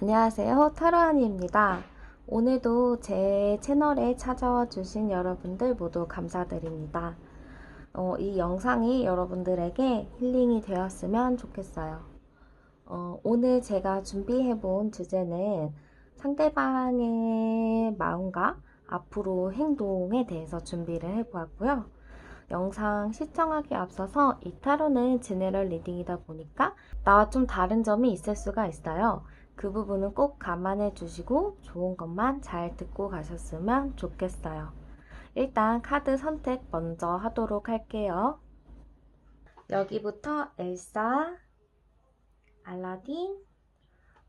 안녕하세요. 타로아니입니다. 오늘도 제 채널에 찾아와 주신 여러분들 모두 감사드립니다. 이 영상이 여러분들에게 힐링이 되었으면 좋겠어요. 오늘 제가 준비해 본 주제는 상대방의 마음과 앞으로 행동에 대해서 준비를 해보았고요. 영상 시청하기 앞서서 이 타로는 제너럴 리딩이다 보니까 나와 좀 다른 점이 있을 수가 있어요. 그 부분은 꼭 감안해 주시고 좋은 것만 잘 듣고 가셨으면 좋겠어요. 일단 카드 선택 먼저 하도록 할게요. 여기부터 엘사, 알라딘,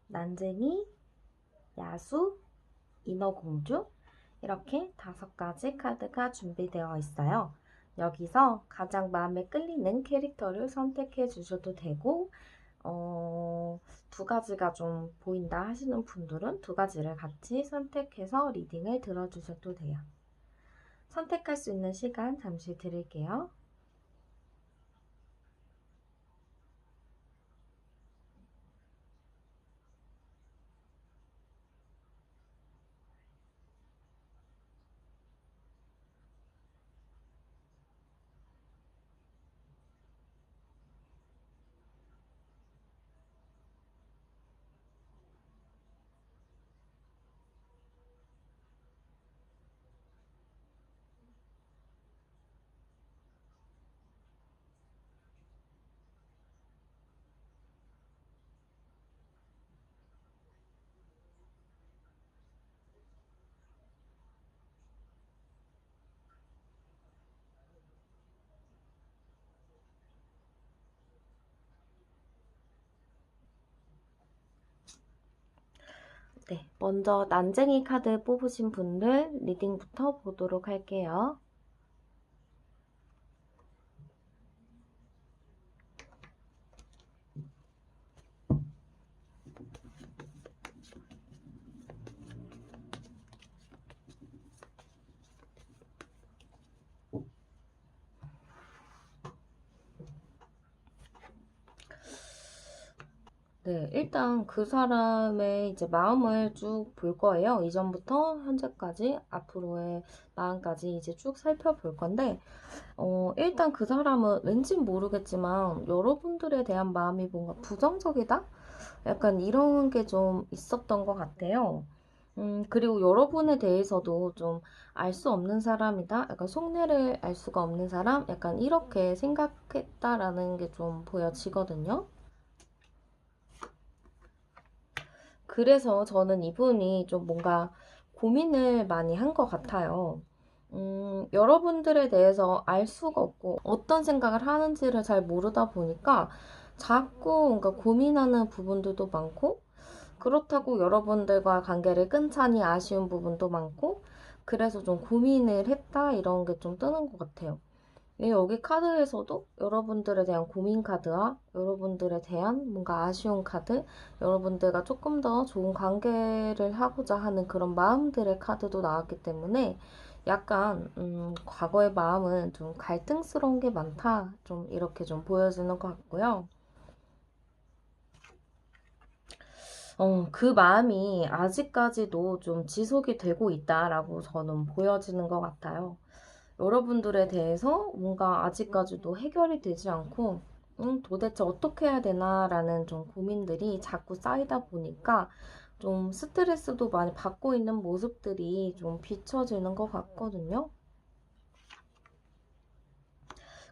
난쟁이, 야수, 인어공주 이렇게 5가지 카드가 준비되어 있어요. 여기서 가장 마음에 끌리는 캐릭터를 선택해 주셔도 되고 2가지가 좀 보인다 하시는 분들은 2가지를 같이 선택해서 리딩을 들어주셔도 돼요. 선택할 수 있는 시간 잠시 드릴게요. 네, 먼저 난쟁이 카드 뽑으신 분들 리딩부터 보도록 할게요. 네, 일단 그 사람의 이제 마음을 쭉 볼 거예요. 이전부터 현재까지 앞으로의 마음까지 이제 쭉 살펴볼 건데, 일단 그 사람은 왠진 모르겠지만 여러분들에 대한 마음이 뭔가 부정적이다? 약간 이런 게 좀 있었던 것 같아요. 그리고 여러분에 대해서도 좀 알 수 없는 사람이다? 약간 속내를 알 수가 없는 사람? 약간 이렇게 생각했다라는 게 좀 보여지거든요. 그래서 저는 이분이 좀 뭔가 고민을 많이 한 것 같아요. 여러분들에 대해서 알 수가 없고 어떤 생각을 하는지를 잘 모르다 보니까 자꾸 뭔가 고민하는 부분들도 많고 그렇다고 여러분들과 관계를 끊자니 아쉬운 부분도 많고 그래서 좀 고민을 했다 이런 게 좀 뜨는 것 같아요. 여기 카드에서도 여러분들에 대한 고민 카드와 여러분들에 대한 뭔가 아쉬운 카드, 여러분들과 조금 더 좋은 관계를 하고자 하는 그런 마음들의 카드도 나왔기 때문에 약간 과거의 마음은 좀 갈등스러운 게 많다. 좀 이렇게 좀 보여지는 것 같고요. 그 마음이 아직까지도 좀 지속이 되고 있다라고 저는 보여지는 것 같아요. 여러분들에 대해서 뭔가 아직까지도 해결이 되지 않고, 도대체 어떻게 해야 되나라는 좀 고민들이 자꾸 쌓이다 보니까 좀 스트레스도 많이 받고 있는 모습들이 좀 비춰지는 것 같거든요.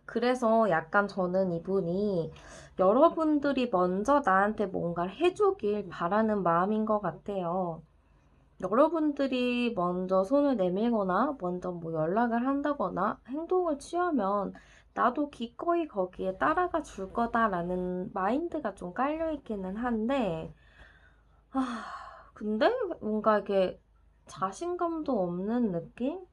그래서 약간 저는 이분이 여러분들이 먼저 나한테 뭔가를 해주길 바라는 마음인 것 같아요. 여러분들이 먼저 손을 내밀거나 먼저 뭐 연락을 한다거나 행동을 취하면 나도 기꺼이 거기에 따라가 줄 거다라는 마인드가 좀 깔려 있기는 한데 아 근데 뭔가 이게 자신감도 없는 느낌?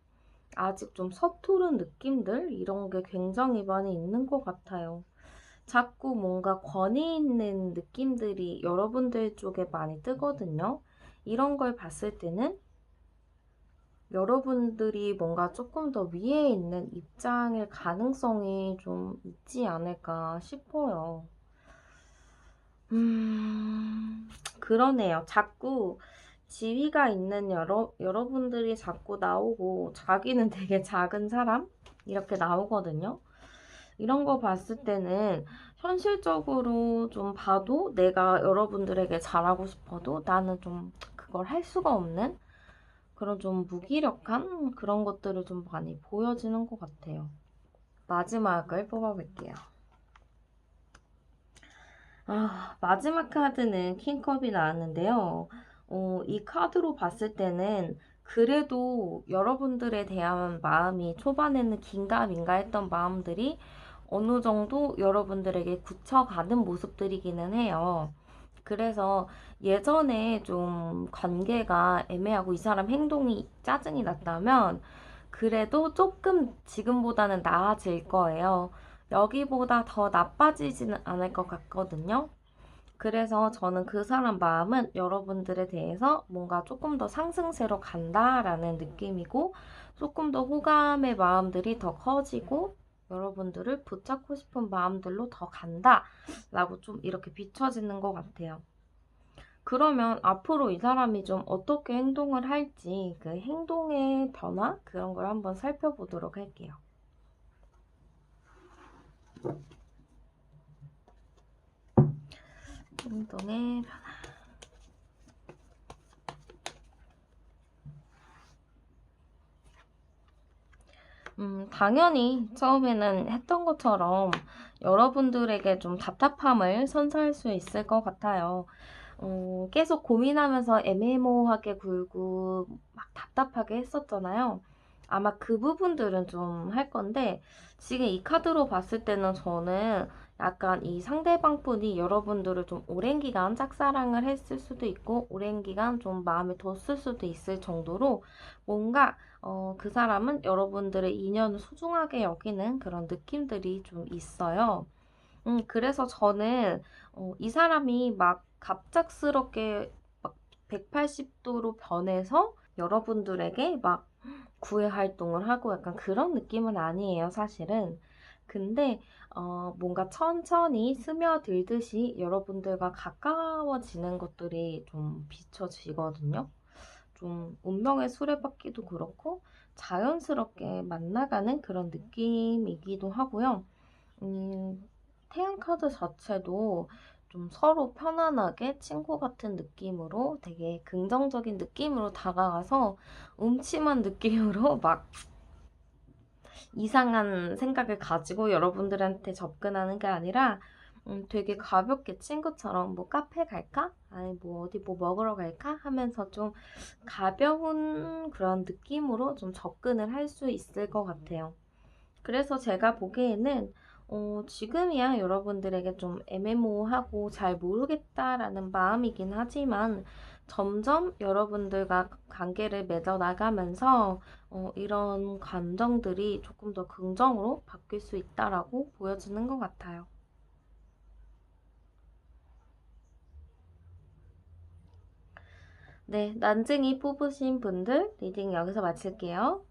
아직 좀 서투른 느낌들 이런 게 굉장히 많이 있는 것 같아요. 자꾸 뭔가 권위 있는 느낌들이 여러분들 쪽에 많이 뜨거든요. 이런 걸 봤을 때는 여러분들이 뭔가 조금 더 위에 있는 입장일 가능성이 좀 있지 않을까 싶어요. 그러네요. 자꾸 지위가 있는 여러분들이 자꾸 나오고 자기는 되게 작은 사람? 이렇게 나오거든요. 이런 거 봤을 때는 현실적으로 좀 봐도 내가 여러분들에게 잘하고 싶어도 나는 좀 그걸 할 수가 없는 그런 좀 무기력한 그런 것들을 좀 많이 보여지는 것 같아요. 마지막을 뽑아볼게요. 마지막 카드는 킹컵이 나왔는데요. 이 카드로 봤을 때는 그래도 여러분들에 대한 마음이 초반에는 긴가민가 했던 마음들이 어느 정도 여러분들에게 굳혀가는 모습들이기는 해요. 그래서 예전에 좀 관계가 애매하고 이 사람 행동이 짜증이 났다면 그래도 조금 지금보다는 나아질 거예요. 여기보다 더 나빠지지는 않을 것 같거든요. 그래서 저는 그 사람 마음은 여러분들에 대해서 뭔가 조금 더 상승세로 간다라는 느낌이고 조금 더 호감의 마음들이 더 커지고 여러분들을 붙잡고 싶은 마음들로 더 간다라고 좀 이렇게 비춰지는 것 같아요. 그러면 앞으로 이 사람이 좀 어떻게 행동을 할지 그 행동의 변화 그런 걸 한번 살펴보도록 할게요. 행동의 변화. 당연히 처음에는 했던 것처럼 여러분들에게 좀 답답함을 선사할 수 있을 것 같아요. 계속 고민하면서 애매모호하게 굴고 막 답답하게 했었잖아요. 아마 그 부분들은 좀 할 건데 지금 이 카드로 봤을 때는 저는 약간 이 상대방 분이 여러분들을 좀 오랜 기간 짝사랑을 했을 수도 있고 오랜 기간 좀 마음에 뒀을 수도 있을 정도로 뭔가 그 사람은 여러분들의 인연을 소중하게 여기는 그런 느낌들이 좀 있어요. 그래서 저는 이 사람이 막 갑작스럽게 막 180도로 변해서 여러분들에게 막 구애 활동을 하고 약간 그런 느낌은 아니에요, 사실은. 근데 뭔가 천천히 스며들듯이 여러분들과 가까워지는 것들이 좀 비춰지거든요. 좀 운명의 수레바퀴도 그렇고 자연스럽게 만나가는 그런 느낌이기도 하고요. 태양 카드 자체도 좀 서로 편안하게 친구 같은 느낌으로 되게 긍정적인 느낌으로 다가가서 음침한 느낌으로 막 이상한 생각을 가지고 여러분들한테 접근하는 게 아니라 되게 가볍게 친구처럼 뭐 카페 갈까? 아니 뭐 어디 뭐 먹으러 갈까? 하면서 좀 가벼운 그런 느낌으로 좀 접근을 할 수 있을 것 같아요. 그래서 제가 보기에는 지금이야 여러분들에게 좀 애매모호하고 잘 모르겠다라는 마음이긴 하지만 점점 여러분들과 관계를 맺어나가면서 이런 감정들이 조금 더 긍정으로 바뀔 수 있다라고 보여지는 것 같아요. 네, 난쟁이 뽑으신 분들 리딩 여기서 마칠게요.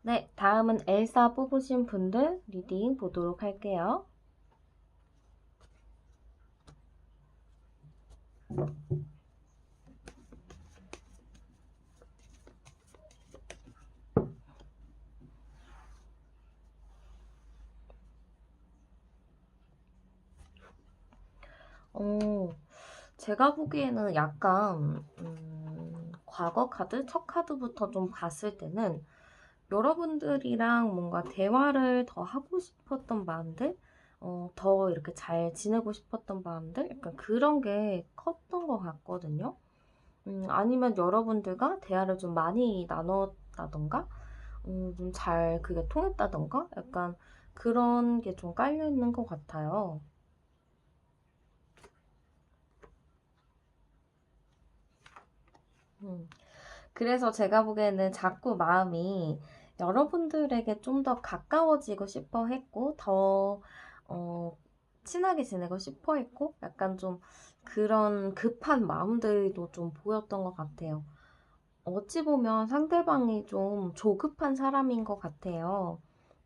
네, 다음은 엘사 뽑으신 분들 리딩 보도록 할게요. 어, 제가 보기에는 약간 과거 카드, 첫 카드부터 좀 봤을 때는 여러분들이랑 뭔가 대화를 더 하고 싶었던 마음들, 더 이렇게 잘 지내고 싶었던 마음들, 약간 그런 게 컸던 것 같거든요. 아니면 여러분들과 대화를 좀 많이 나눴다던가, 좀 잘 그게 통했다던가, 약간 그런 게 좀 깔려 있는 것 같아요. 음. 그래서 제가 보기에는 자꾸 마음이 여러분들에게 좀 더 가까워지고 싶어 했고, 더, 어, 친하게 지내고 싶어 했고 약간 좀 그런 급한 마음들도 좀 보였던 것 같아요. 어찌 보면 상대방이 좀 조급한 사람인 것 같아요.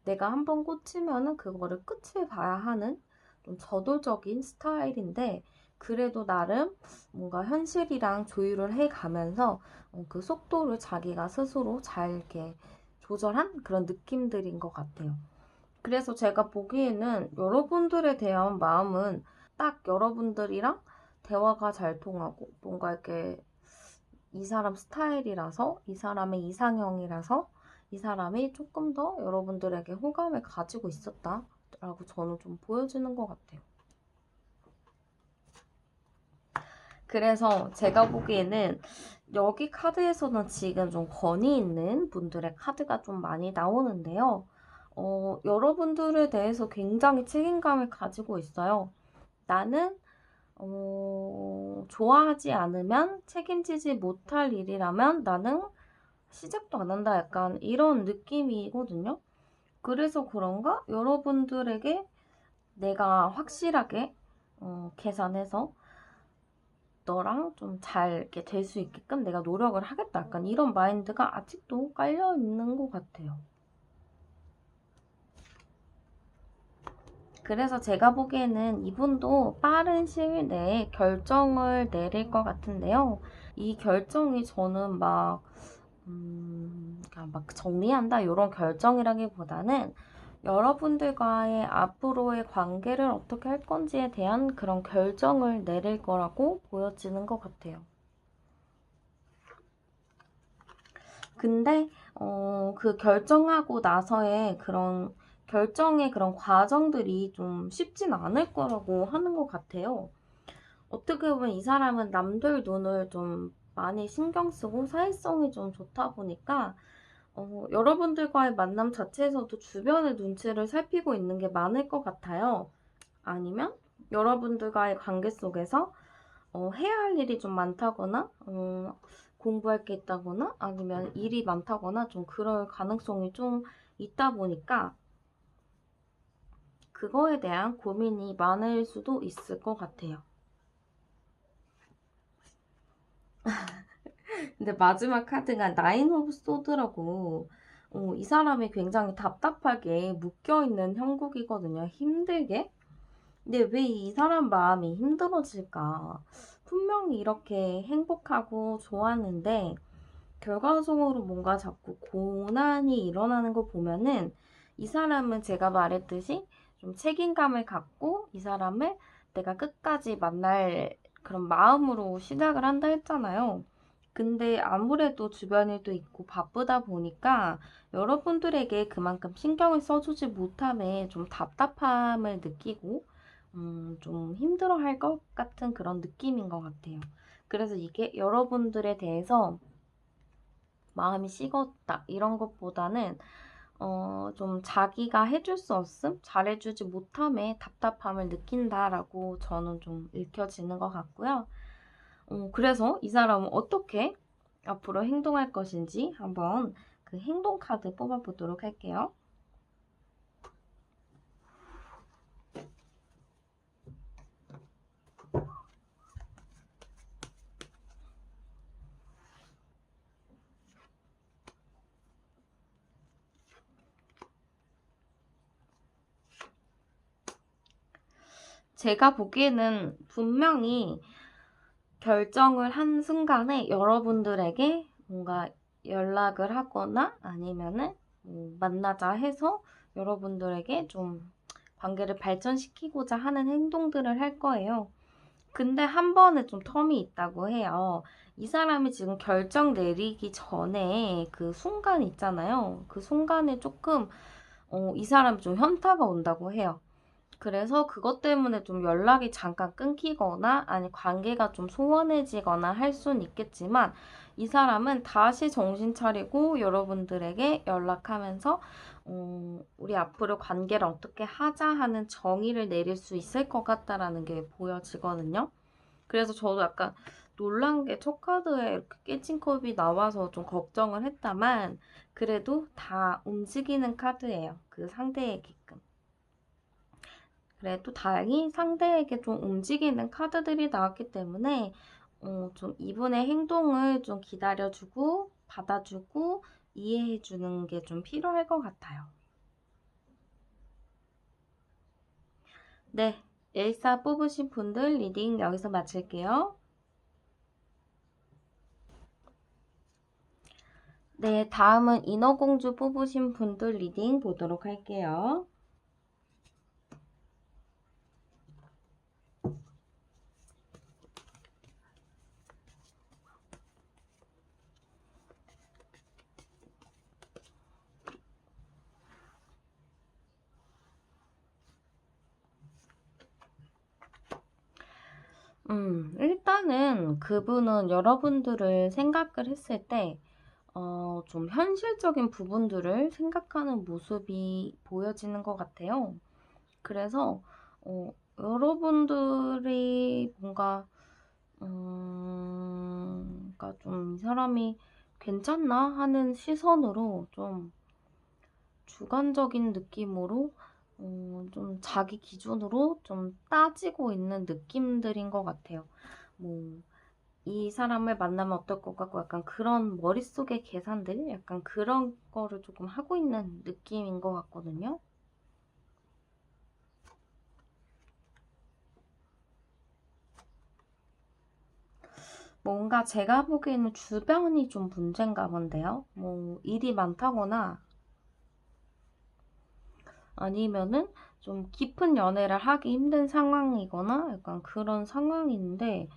내가 한번 꽂히면은 그거를 끝을 봐야 하는 좀 저돌적인 스타일인데, 그래도 나름 뭔가 현실이랑 조율을 해 가면서 그 속도를 자기가 스스로 잘 이렇게 조절한 그런 느낌들인 것 같아요. 그래서 제가 보기에는 여러분들에 대한 마음은 딱 여러분들이랑 대화가 잘 통하고 뭔가 이렇게 이 사람 스타일이라서, 이 사람의 이상형이라서, 이 사람이 조금 더 여러분들에게 호감을 가지고 있었다라고 저는 좀 보여지는 것 같아요. 그래서 제가 보기에는 여기 카드에서는 지금 좀 권위 있는 분들의 카드가 좀 많이 나오는데요. 여러분들에 대해서 굉장히 책임감을 가지고 있어요. 나는 좋아하지 않으면 책임지지 못할 일이라면 나는 시작도 안 한다. 약간 이런 느낌이거든요. 그래서 그런가? 여러분들에게 내가 확실하게 계산해서 너랑 좀 잘 이렇게 될 수 있게끔 내가 노력을 하겠다. 약간 이런 마인드가 아직도 깔려 있는 것 같아요. 그래서 제가 보기에는 이분도 빠른 시일 내에 결정을 내릴 것 같은데요. 이 결정이 저는 그러니까 막 정리한다 이런 결정이라기보다는 여러분들과의 앞으로의 관계를 어떻게 할 건지에 대한 그런 결정을 내릴 거라고 보여지는 것 같아요. 근데 그 결정하고 나서의 그런 결정의 그런 과정들이 좀 쉽진 않을 거라고 하는 것 같아요. 어떻게 보면 이 사람은 남들 눈을 좀 많이 신경 쓰고 사회성이 좀 좋다 보니까 여러분들과의 만남 자체에서도 주변의 눈치를 살피고 있는 게 많을 것 같아요. 아니면 여러분들과의 관계 속에서 해야 할 일이 좀 많다거나, 공부할 게 있다거나, 아니면 일이 많다거나, 좀 그럴 가능성이 좀 있다 보니까, 그거에 대한 고민이 많을 수도 있을 것 같아요. 근데 마지막 카드가 나인 오브 소드라고, 이 사람이 굉장히 답답하게 묶여있는 형국이거든요. 힘들게. 근데 왜 이 사람 마음이 힘들어질까? 분명히 이렇게 행복하고 좋았는데, 결과적으로 뭔가 자꾸 고난이 일어나는 거 보면은 이 사람은 제가 말했듯이 좀 책임감을 갖고 이 사람을 내가 끝까지 만날 그런 마음으로 시작을 한다 했잖아요. 근데 아무래도 주변 일도 있고 바쁘다 보니까 여러분들에게 그만큼 신경을 써주지 못함에 좀 답답함을 느끼고 좀 힘들어할 것 같은 그런 느낌인 것 같아요. 그래서 이게 여러분들에 대해서 마음이 식었다 이런 것보다는 좀 자기가 해줄 수 없음, 잘해주지 못함에 답답함을 느낀다라고 저는 좀 읽혀지는 것 같고요. 그래서 이 사람은 어떻게 앞으로 행동할 것인지 한번 그 행동 카드 뽑아보도록 할게요. 제가 보기에는 분명히 결정을 한 순간에 여러분들에게 뭔가 연락을 하거나 아니면은 만나자 해서 여러분들에게 좀 관계를 발전시키고자 하는 행동들을 할 거예요. 근데 한 번에 좀 텀이 있다고 해요. 이 사람이 지금 결정 내리기 전에 그 순간 있잖아요. 그 순간에 조금 이 사람이 좀 현타가 온다고 해요. 그래서 그것 때문에 좀 연락이 잠깐 끊기거나 아니 관계가 좀 소원해지거나 할 수는 있겠지만 이 사람은 다시 정신 차리고 여러분들에게 연락하면서 우리 앞으로 관계를 어떻게 하자 하는 정의를 내릴 수 있을 것 같다라는 게 보여지거든요. 그래서 저도 약간 놀란 게 첫 카드에 이렇게 깨진 컵이 나와서 좀 걱정을 했다만 그래도 다 움직이는 카드예요. 그 상대에게끔. 그래도 다행히 상대에게 좀 움직이는 카드들이 나왔기 때문에 좀 이분의 행동을 좀 기다려주고 받아주고 이해해주는 게 좀 필요할 것 같아요. 네, 엘사 뽑으신 분들 리딩 여기서 마칠게요. 네, 다음은 인어공주 뽑으신 분들 리딩 보도록 할게요. 일단은 그분은 여러분들을 생각을 했을 때, 좀 현실적인 부분들을 생각하는 모습이 보여지는 것 같아요. 그래서, 여러분들이 뭔가, 그러니까 좀 이 사람이 괜찮나 하는 시선으로 좀 주관적인 느낌으로 좀 자기 기준으로 좀 따지고 있는 느낌들인 것 같아요. 뭐, 이 사람을 만나면 어떨 것 같고 약간 그런 머릿속의 계산들? 약간 그런 거를 조금 하고 있는 느낌인 것 같거든요. 뭔가 제가 보기에는 주변이 좀 문제인가 본데요. 뭐, 일이 많다거나 아니면은 좀 깊은 연애를 하기 힘든 상황이거나 약간 그런 상황인데,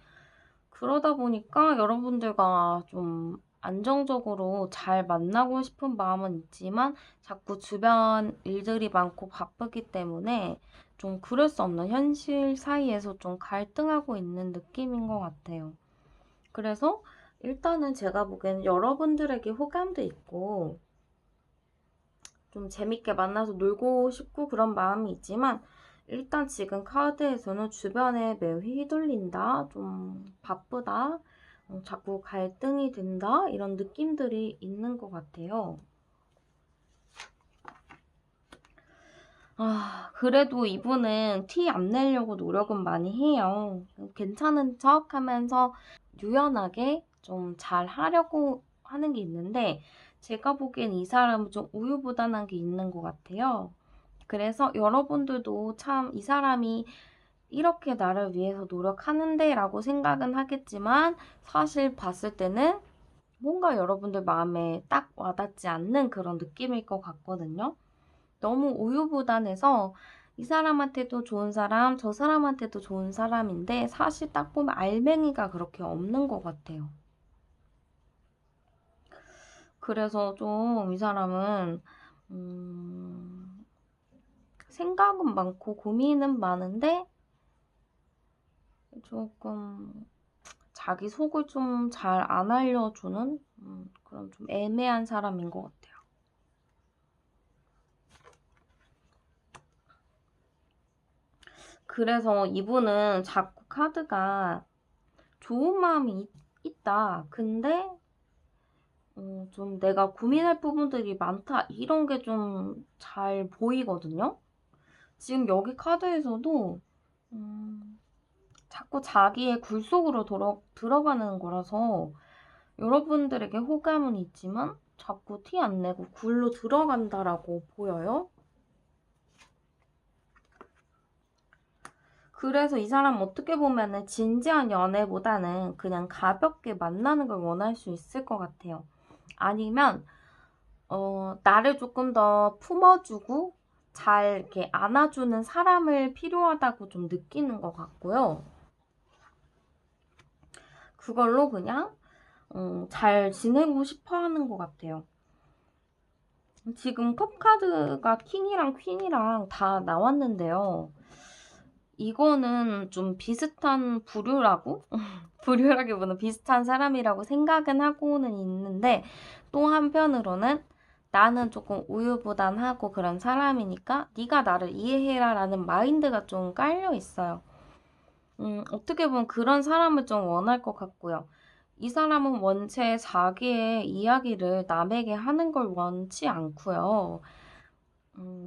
그러다 보니까 여러분들과 좀 안정적으로 잘 만나고 싶은 마음은 있지만 자꾸 주변 일들이 많고 바쁘기 때문에 좀 그럴 수 없는 현실 사이에서 좀 갈등하고 있는 느낌인 것 같아요. 그래서 일단은 제가 보기에는 여러분들에게 호감도 있고 좀 재밌게 만나서 놀고 싶고 그런 마음이 있지만 일단 지금 카드에서는 주변에 매우 휘둘린다, 좀 바쁘다, 자꾸 갈등이 된다 이런 느낌들이 있는 것 같아요. 그래도 이분은 티 안 내려고 노력은 많이 해요. 괜찮은 척 하면서 유연하게 좀 잘 하려고 하는 게 있는데 제가 보기엔 이 사람은 좀 우유부단한 게 있는 것 같아요. 그래서 여러분들도 참 이 사람이 이렇게 나를 위해서 노력하는데 라고 생각은 하겠지만 사실 봤을 때는 뭔가 여러분들 마음에 딱 와닿지 않는 그런 느낌일 것 같거든요. 너무 우유부단해서 이 사람한테도 좋은 사람, 저 사람한테도 좋은 사람인데 사실 딱 보면 알맹이가 그렇게 없는 것 같아요. 그래서 좀 이 사람은 생각은 많고 고민은 많은데 조금 자기 속을 좀 잘 안 알려주는 그런 좀 애매한 사람인 것 같아요. 그래서 이분은 자꾸 카드가 좋은 마음이 있다. 근데 좀 내가 고민할 부분들이 많다. 이런 게 좀 잘 보이거든요. 지금 여기 카드에서도 자꾸 자기의 굴 속으로 들어가는 거라서 여러분들에게 호감은 있지만 자꾸 티 안 내고 굴로 들어간다라고 보여요. 그래서 이 사람 어떻게 보면은 진지한 연애보다는 그냥 가볍게 만나는 걸 원할 수 있을 것 같아요. 아니면 나를 조금 더 품어주고 잘 이렇게 안아주는 사람을 필요하다고 좀 느끼는 것 같고요. 그걸로 그냥 잘 지내고 싶어 하는 것 같아요. 지금 컵카드가 킹이랑 퀸이랑 다 나왔는데요. 이거는 좀 비슷한 부류라고? 부류라기보다는 비슷한 사람이라고 생각은 하고는 있는데 또 한편으로는 나는 조금 우유부단하고 그런 사람이니까 네가 나를 이해해라 라는 마인드가 좀 깔려 있어요. 어떻게 보면 그런 사람을 좀 원할 것 같고요. 이 사람은 원체 자기의 이야기를 남에게 하는 걸 원치 않고요.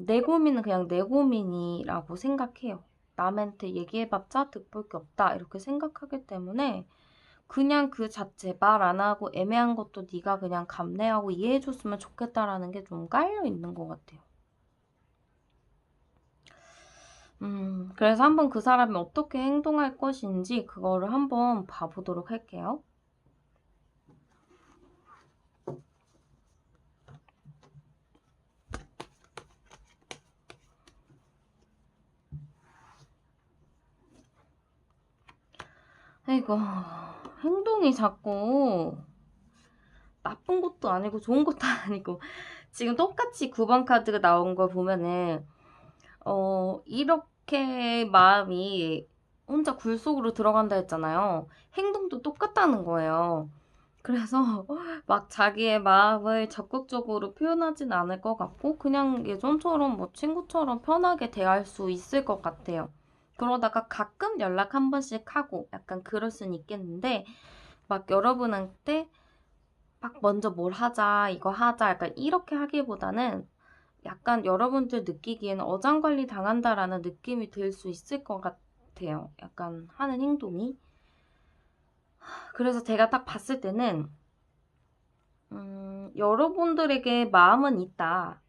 내 고민은 그냥 내 고민이라고 생각해요. 남한테 얘기해봤자 득볼 게 없다 이렇게 생각하기 때문에 그냥 그 자체 말 안 하고 애매한 것도 네가 그냥 감내하고 이해해줬으면 좋겠다라는 게 좀 깔려 있는 것 같아요. 그래서 한번 그 사람이 어떻게 행동할 것인지 그거를 한번 봐보도록 할게요. 아이고, 행동이 자꾸 나쁜 것도 아니고 좋은 것도 아니고 지금 똑같이 9번 카드가 나온 걸 보면은 이렇게 마음이 혼자 굴 속으로 들어간다 했잖아요. 행동도 똑같다는 거예요. 그래서 막 자기의 마음을 적극적으로 표현하진 않을 것 같고 그냥 예전처럼 뭐 친구처럼 편하게 대할 수 있을 것 같아요. 그러다가 가끔 연락 한 번씩 하고 약간 그럴 수는 있겠는데 막 여러분한테 막 먼저 뭘 하자, 이거 하자 약간 이렇게 하기보다는 약간 여러분들 느끼기에는 어장관리 당한다라는 느낌이 들 수 있을 것 같아요. 약간 하는 행동이. 그래서 제가 딱 봤을 때는 여러분들에게 마음은 있다.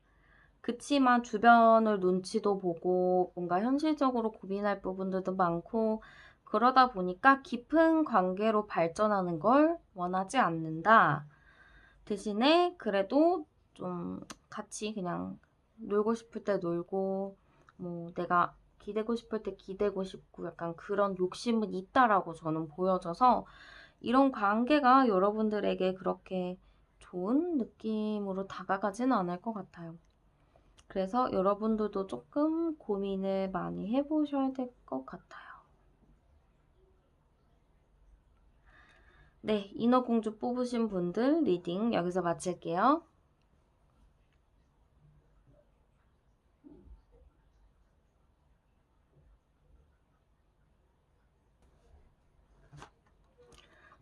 그치만 주변을 눈치도 보고 뭔가 현실적으로 고민할 부분들도 많고 그러다 보니까 깊은 관계로 발전하는 걸 원하지 않는다. 대신에 그래도 좀 같이 그냥 놀고 싶을 때 놀고 뭐 내가 기대고 싶을 때 기대고 싶고 약간 그런 욕심은 있다라고 저는 보여져서 이런 관계가 여러분들에게 그렇게 좋은 느낌으로 다가가진 않을 것 같아요. 그래서 여러분들도 조금 고민을 많이 해보셔야 될 것 같아요. 네, 인어공주 뽑으신 분들 리딩 여기서 마칠게요.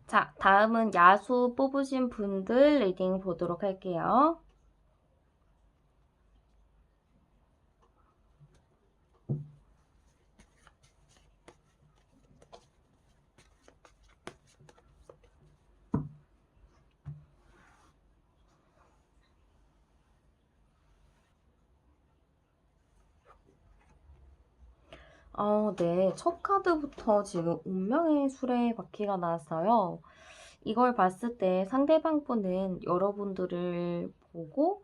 자, 다음은 야수 뽑으신 분들 리딩 보도록 할게요. 네. 첫 카드부터 지금 운명의 수레바퀴가 나왔어요. 이걸 봤을 때 상대방 분은 여러분들을 보고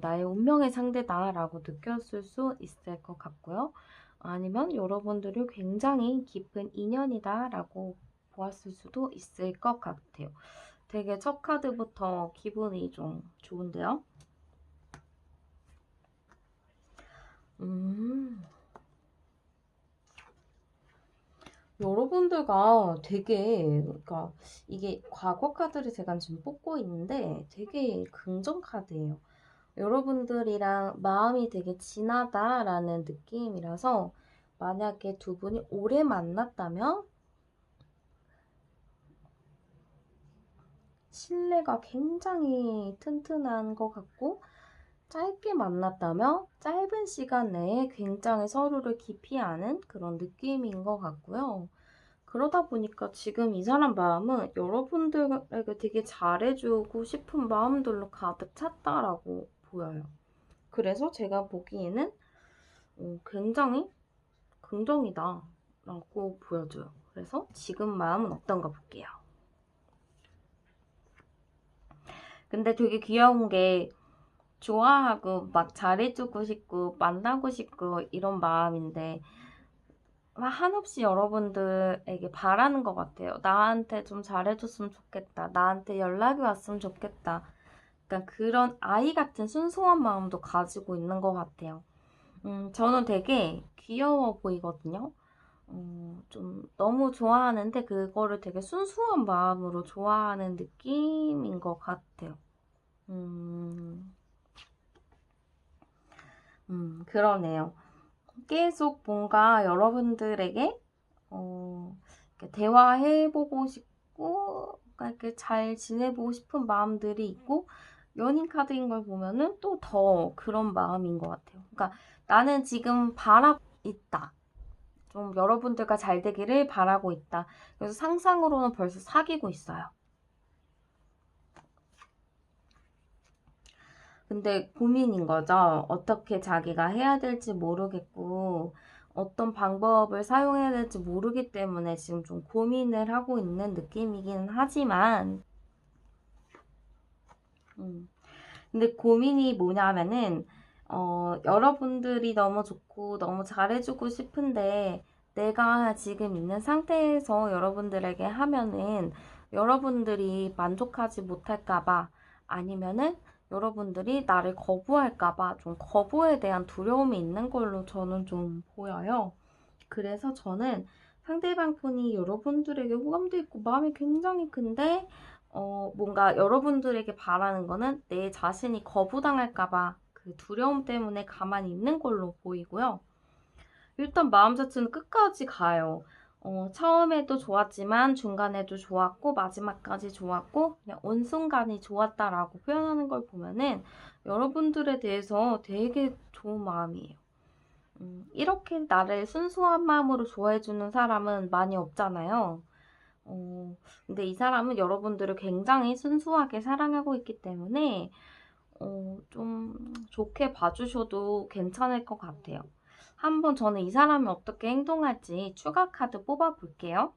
나의 운명의 상대다라고 느꼈을 수 있을 것 같고요. 아니면 여러분들을 굉장히 깊은 인연이다라고 보았을 수도 있을 것 같아요. 되게 첫 카드부터 기분이 좀 좋은데요. 여러분들과 되게, 그러니까 이게 과거 카드를 제가 지금 뽑고 있는데 되게 긍정 카드예요. 여러분들이랑 마음이 되게 진하다라는 느낌이라서 만약에 두 분이 오래 만났다면 신뢰가 굉장히 튼튼한 것 같고 짧게 만났다면 짧은 시간 내에 굉장히 서로를 깊이 아는 그런 느낌인 것 같고요. 그러다 보니까 지금 이 사람 마음은 여러분들에게 되게 잘해주고 싶은 마음들로 가득 찼다라고 보여요. 그래서 제가 보기에는 굉장히 긍정이다 라고 보여줘요. 그래서 지금 마음은 어떤가 볼게요. 근데 되게 귀여운 게 좋아하고 막 잘해주고 싶고 만나고 싶고 이런 마음인데 막 한없이 여러분들에게 바라는 것 같아요. 나한테 좀 잘해줬으면 좋겠다. 나한테 연락이 왔으면 좋겠다. 그러니까 그런 아이 같은 순수한 마음도 가지고 있는 것 같아요. 저는 되게 귀여워 보이거든요. 좀 너무 좋아하는데 그거를 되게 순수한 마음으로 좋아하는 느낌인 것 같아요. 그러네요. 계속 뭔가 여러분들에게 이렇게 대화해보고 싶고 이렇게 잘 지내보고 싶은 마음들이 있고 연인 카드인 걸 보면은 또 더 그런 마음인 것 같아요. 그러니까 나는 지금 바라고 있다. 좀 여러분들과 잘 되기를 바라고 있다. 그래서 상상으로는 벌써 사귀고 있어요. 근데 고민인 거죠. 어떻게 자기가 해야 될지 모르겠고, 어떤 방법을 사용해야 될지 모르기 때문에 지금 좀 고민을 하고 있는 느낌이긴 하지만, 근데 고민이 뭐냐면은, 여러분들이 너무 좋고 너무 잘해주고 싶은데, 내가 지금 있는 상태에서 여러분들에게 하면은, 여러분들이 만족하지 못할까봐, 아니면은, 여러분들이 나를 거부할까봐 좀 거부에 대한 두려움이 있는 걸로 저는 좀 보여요. 그래서 저는 상대방 폰이 여러분들에게 호감도 있고 마음이 굉장히 큰데, 뭔가 여러분들에게 바라는 거는 내 자신이 거부당할까봐 그 두려움 때문에 가만히 있는 걸로 보이고요. 일단 마음 자체는 끝까지 가요. 처음에도 좋았지만 중간에도 좋았고 마지막까지 좋았고 그냥 온 순간이 좋았다라고 표현하는 걸 보면은 여러분들에 대해서 되게 좋은 마음이에요. 이렇게 나를 순수한 마음으로 좋아해주는 사람은 많이 없잖아요. 근데 이 사람은 여러분들을 굉장히 순수하게 사랑하고 있기 때문에 좀 좋게 봐주셔도 괜찮을 것 같아요. 한번 저는 이 사람이 어떻게 행동할지 추가 카드 뽑아볼게요.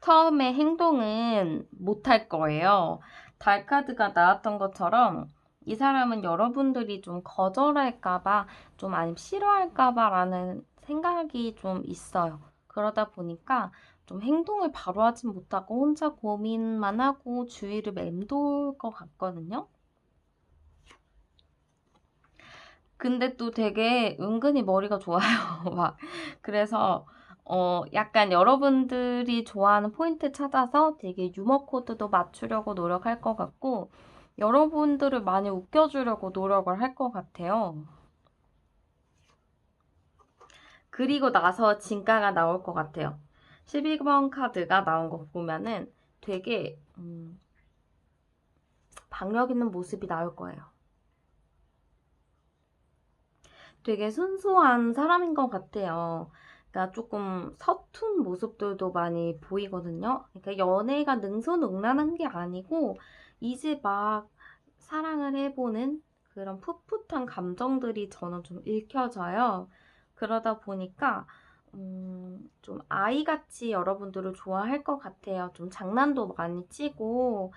처음에 행동은 못할 거예요. 달 카드가 나왔던 것처럼 이 사람은 여러분들이 좀 거절할까봐, 좀 아니면 싫어할까봐라는 생각이 좀 있어요. 그러다 보니까 좀 행동을 바로 하진 못하고 혼자 고민만 하고 주위를 맴돌 것 같거든요. 근데 또 되게 은근히 머리가 좋아요. 막. 그래서, 약간 여러분들이 좋아하는 포인트 찾아서 되게 유머 코드도 맞추려고 노력할 것 같고, 여러분들을 많이 웃겨주려고 노력을 할 것 같아요. 그리고 나서 진가가 나올 것 같아요. 12번 카드가 나온 거 보면은 되게, 박력 있는 모습이 나올 거예요. 되게 순수한 사람인 것 같아요. 그러니까 조금 서툰 모습들도 많이 보이거든요. 그러니까 연애가 능수능란한 게 아니고 이제 막 사랑을 해보는 그런 풋풋한 감정들이 저는 좀 읽혀져요. 그러다 보니까 좀 아이같이 여러분들을 좋아할 것 같아요. 좀 장난도 많이 치고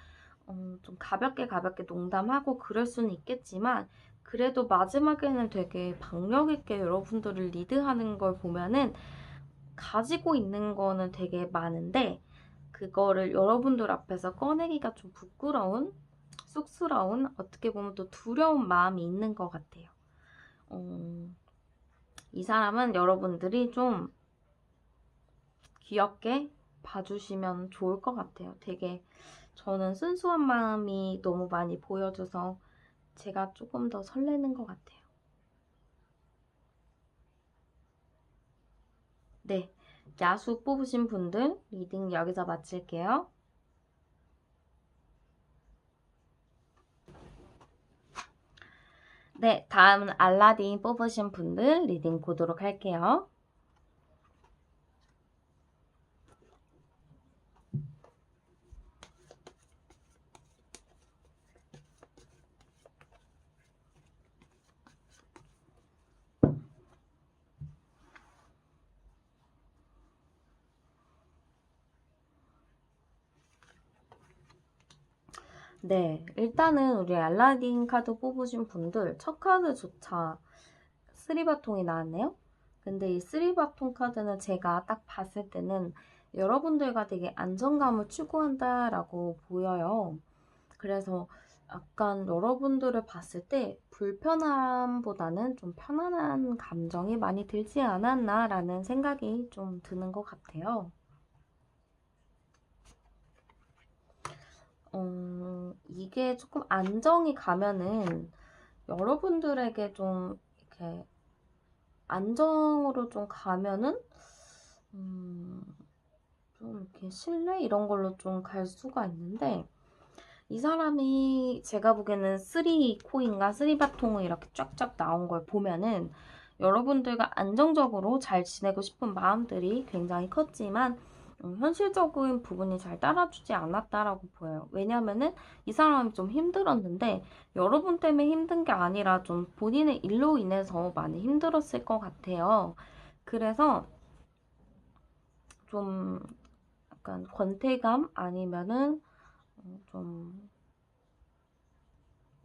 좀 가볍게 가볍게 농담하고 그럴 수는 있겠지만 그래도 마지막에는 되게 박력 있게 여러분들을 리드하는 걸 보면은 가지고 있는 거는 되게 많은데 그거를 여러분들 앞에서 꺼내기가 좀 부끄러운, 쑥스러운, 어떻게 보면 또 두려운 마음이 있는 것 같아요. 이 사람은 여러분들이 좀 귀엽게 봐주시면 좋을 것 같아요. 되게 저는 순수한 마음이 너무 많이 보여져서 제가 조금 더 설레는 것 같아요. 네, 야수 뽑으신 분들 리딩 여기서 마칠게요. 네, 다음은 알라딘 뽑으신 분들 리딩 보도록 할게요. 네, 일단은 우리 알라딘 카드 뽑으신 분들 첫 카드조차 쓰리바통이 나왔네요. 근데 이 쓰리바통 카드는 제가 딱 봤을 때는 여러분들과 되게 안정감을 추구한다라고 보여요. 그래서 약간 여러분들을 봤을 때 불편함보다는 좀 편안한 감정이 많이 들지 않았나라는 생각이 좀 드는 것 같아요. 이게 조금 안정이 가면은 여러분들에게 좀 이렇게 안정으로 좀 가면은 좀 이렇게 신뢰 이런 걸로 좀 갈 수가 있는데, 이 사람이 제가 보기에는 3코인가 3바통을 이렇게 쫙쫙 나온 걸 보면은 여러분들과 안정적으로 잘 지내고 싶은 마음들이 굉장히 컸지만 현실적인 부분이 잘 따라주지 않았다라고 보여요. 왜냐면은 이 사람이 좀 힘들었는데 여러분 때문에 힘든 게 아니라 좀 본인의 일로 인해서 많이 힘들었을 것 같아요. 그래서 좀 약간 권태감 아니면은 좀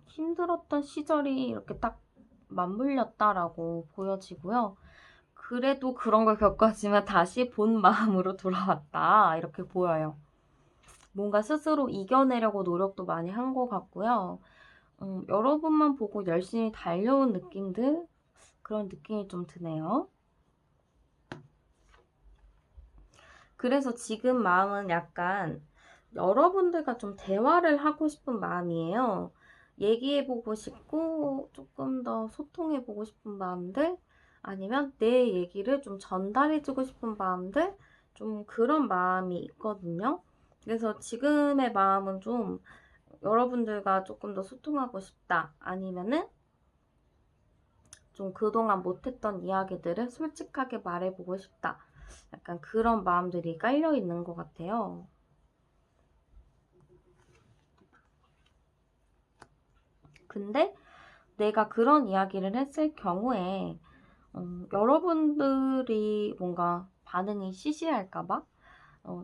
힘들었던 시절이 이렇게 딱 맞물렸다라고 보여지고요. 그래도 그런 걸 겪었지만 다시 본 마음으로 돌아왔다 이렇게 보여요. 뭔가 스스로 이겨내려고 노력도 많이 한 것 같고요. 여러분만 보고 열심히 달려온 느낌들, 그런 느낌이 좀 드네요. 그래서 지금 마음은 약간 여러분들과 좀 대화를 하고 싶은 마음이에요. 얘기해보고 싶고 조금 더 소통해보고 싶은 마음들, 아니면 내 얘기를 좀 전달해주고 싶은 마음들, 좀 그런 마음이 있거든요. 그래서 지금의 마음은 좀 여러분들과 조금 더 소통하고 싶다, 아니면은 좀 그동안 못했던 이야기들을 솔직하게 말해보고 싶다, 약간 그런 마음들이 깔려 있는 것 같아요. 근데 내가 그런 이야기를 했을 경우에 여러분들이 뭔가 반응이 시시할까봐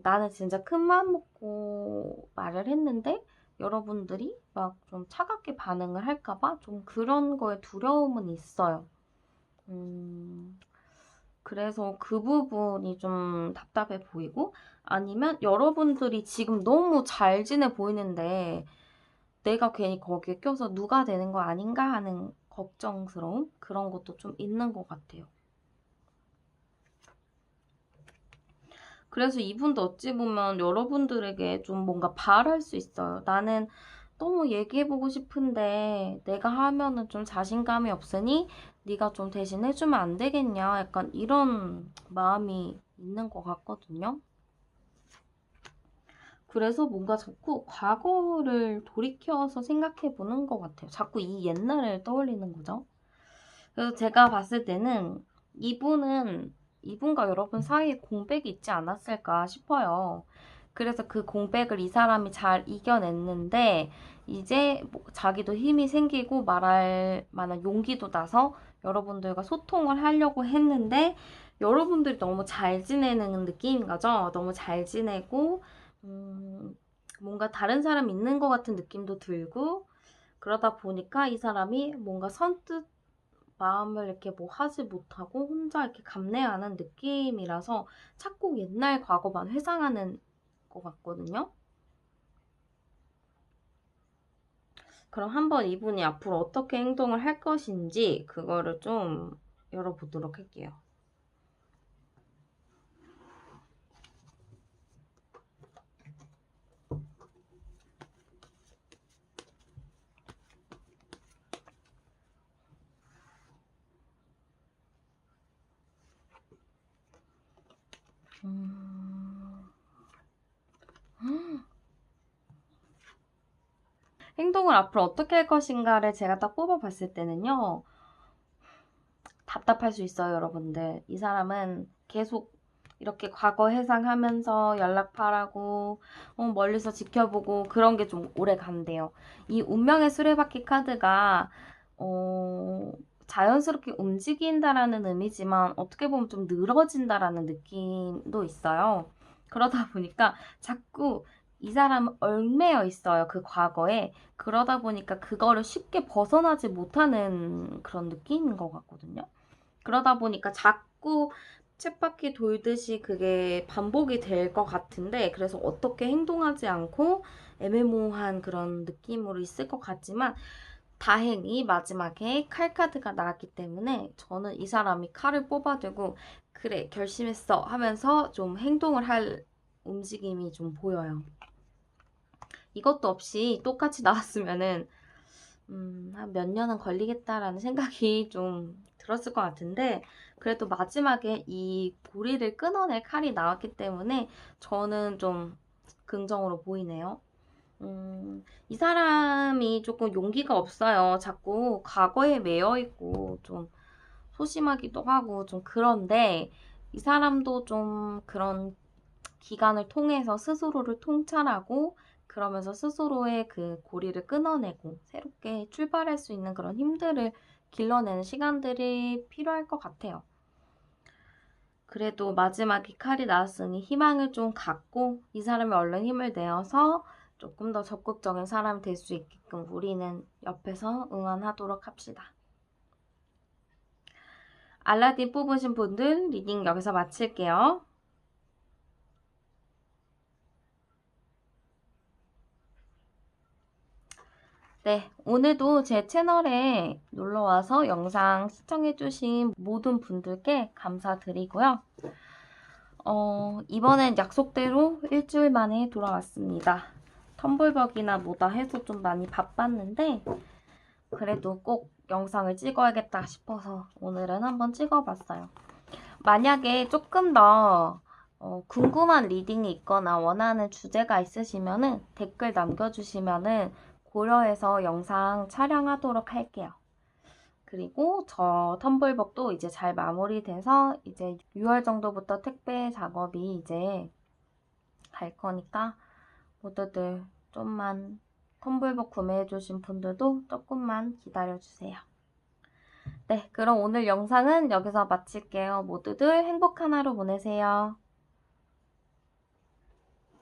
나는 진짜 큰 마음 먹고 말을 했는데 여러분들이 막 좀 차갑게 반응을 할까봐 좀 그런 거에 두려움은 있어요. 그래서 그 부분이 좀 답답해 보이고, 아니면 여러분들이 지금 너무 잘 지내 보이는데 내가 괜히 거기에 껴서 누가 되는 거 아닌가 하는 걱정스러움? 그런 것도 좀 있는 것 같아요. 그래서 이분도 어찌 보면 여러분들에게 좀 뭔가 바랄 수 있어요. 나는 너무 얘기해보고 싶은데 내가 하면은 좀 자신감이 없으니 네가 좀 대신 해주면 안 되겠냐? 약간 이런 마음이 있는 것 같거든요. 그래서 뭔가 자꾸 과거를 돌이켜서 생각해 보는 것 같아요. 자꾸 이 옛날을 떠올리는 거죠. 그래서 제가 봤을 때는 이분과 여러분 사이에 공백이 있지 않았을까 싶어요. 그래서 그 공백을 이 사람이 잘 이겨냈는데 이제 뭐 자기도 힘이 생기고 말할 만한 용기도 나서 여러분들과 소통을 하려고 했는데 여러분들이 너무 잘 지내는 느낌인 거죠. 너무 잘 지내고 뭔가 다른 사람 있는 것 같은 느낌도 들고 그러다 보니까 이 사람이 뭔가 선뜻 마음을 이렇게 뭐 하지 못하고 혼자 이렇게 감내하는 느낌이라서 자꾸 옛날 과거만 회상하는 것 같거든요. 그럼 한번 이분이 앞으로 어떻게 행동을 할 것인지 그거를 좀 열어보도록 할게요. 행동을 앞으로 어떻게 할 것인가를 제가 딱 뽑아봤을 때는요. 답답할 수 있어요, 여러분들. 이 사람은 계속 이렇게 과거 회상하면서 연락하라고 멀리서 지켜보고 그런 게 좀 오래 간대요. 이 운명의 수레바퀴 카드가 자연스럽게 움직인다라는 의미지만 어떻게 보면 좀 늘어진다라는 느낌도 있어요. 그러다 보니까 자꾸 이 사람은 얽매여 있어요. 그 과거에. 그러다 보니까 그거를 쉽게 벗어나지 못하는 그런 느낌인 것 같거든요. 그러다 보니까 자꾸 쳇바퀴 돌듯이 그게 반복이 될 것 같은데, 그래서 어떻게 행동하지 않고 애매모호한 그런 느낌으로 있을 것 같지만, 다행히 마지막에 칼 카드가 나왔기 때문에 저는 이 사람이 칼을 뽑아두고 그래 결심했어 하면서 좀 행동을 할 움직임이 좀 보여요. 이것도 없이 똑같이 나왔으면은 한 몇 년은 걸리겠다라는 생각이 좀 들어요. 들었을 것 같은데 그래도 마지막에 이 고리를 끊어낼 칼이 나왔기 때문에 저는 좀 긍정으로 보이네요. 이 사람이 조금 용기가 없어요. 자꾸 과거에 매여 있고 좀 소심하기도 하고 좀 그런데 이 사람도 좀 그런 기간을 통해서 스스로를 통찰하고 그러면서 스스로의 그 고리를 끊어내고 새롭게 출발할 수 있는 그런 힘들을 길러내는 시간들이 필요할 것 같아요. 그래도 마지막에 칼이 나왔으니 희망을 좀 갖고 이 사람이 얼른 힘을 내어서 조금 더 적극적인 사람이 될 수 있게끔 우리는 옆에서 응원하도록 합시다. 알라딘 뽑으신 분들 리딩 여기서 마칠게요. 네, 오늘도 제 채널에 놀러와서 영상 시청해주신 모든 분들께 감사드리고요. 이번엔 약속대로 일주일 만에 돌아왔습니다. 텀블벅이나 뭐다 해서 좀 많이 바빴는데 그래도 꼭 영상을 찍어야겠다 싶어서 오늘은 한번 찍어봤어요. 만약에 조금 더 궁금한 리딩이 있거나 원하는 주제가 있으시면은 댓글 남겨주시면은 고려해서 영상 촬영하도록 할게요. 그리고 저 텀블벅도 이제 잘 마무리돼서 이제 6월 정도부터 택배 작업이 이제 갈 거니까 모두들 좀만 텀블벅 구매해주신 분들도 조금만 기다려주세요. 네, 그럼 오늘 영상은 여기서 마칠게요. 모두들 행복한 하루 보내세요.